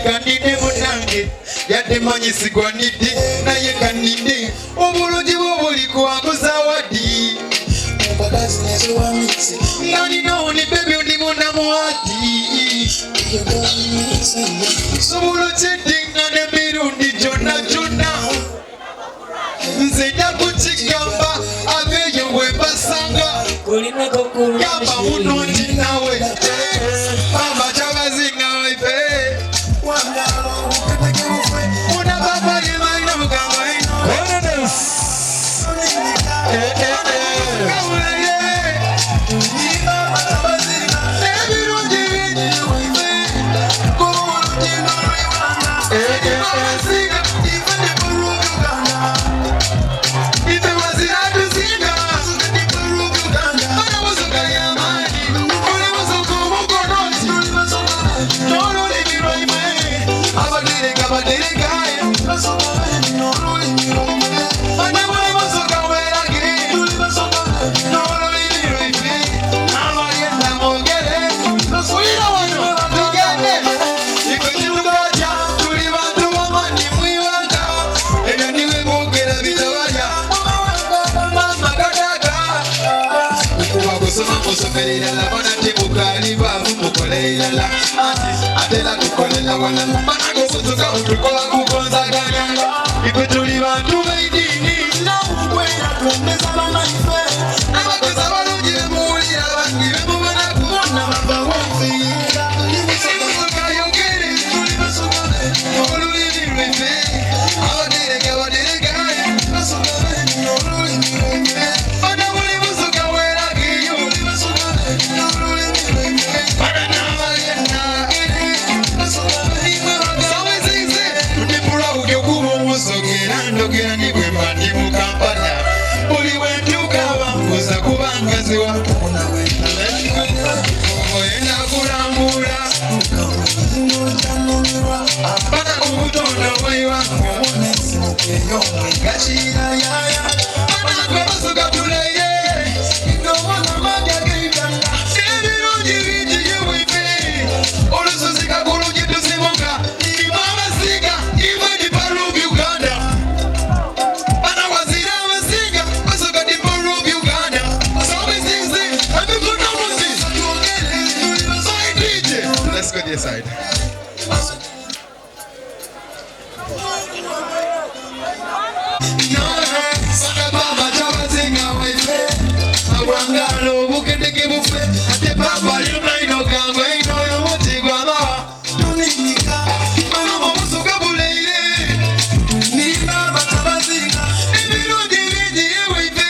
kanide munange yadde manyi sigwanidde naye kanide obulungi bwobuli kuwanguza wadi nalinaoni bebi ndi munamuwadi sobulukidinga nemirundi gyonna gyonna nze nakukigamba abeeyo bwembasanga gamba munungi nawe mama kyabazinga waife munababalyemalina mugamba Somerela bona tibukali bavu mukolela atela tukolela wala bana kuzuka utukola kukonzaganya ipe tuli bantu baidini na ukwenda tuomeza bana ife abakoza balungi bemuli abangi bemubona kubona baba wonfi tulimusoka yongere tulimusoka olulimi lwefe abadereka basoka olulimi lwefe bana buli musoka weragiyo ndogera nibwemba ndi mu Kampala buli wentuuka bambuuza kubangaziwa oyenda kulambula bana obutondo bweiwange gakirayaya bana gwebasoka tuleye ng'obona maja g'Uganda ebirungi bingi yewife olusozi kakulungi tusimuka ima abasiga ive ndi palu Uganda bana wazira abasiga basoka ndi palu Uganda sobizinze abikuna muzi side DJ. Let's go this side. Wangalo bukedeke bufe ate papa lunaino kango ino yomuti gwaba tunika mano omusuka buleire nina batabazinga ebirungi bingi yewife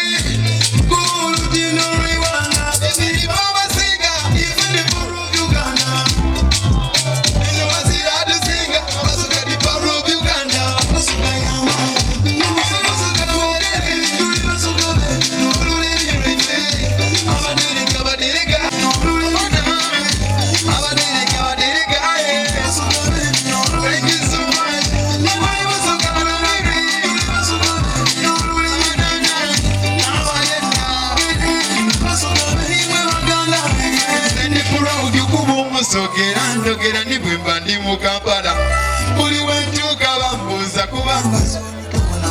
kulutino lwiwanga ebiri babasinga ife ne puru Uganda eno wazira adusinga basuka di puru Uganda basuka yama basuka tuwere tuli basuka sogera ndogera nibwemba ndi mu Kampala buli wentuuka bambuuza kubangazo tukona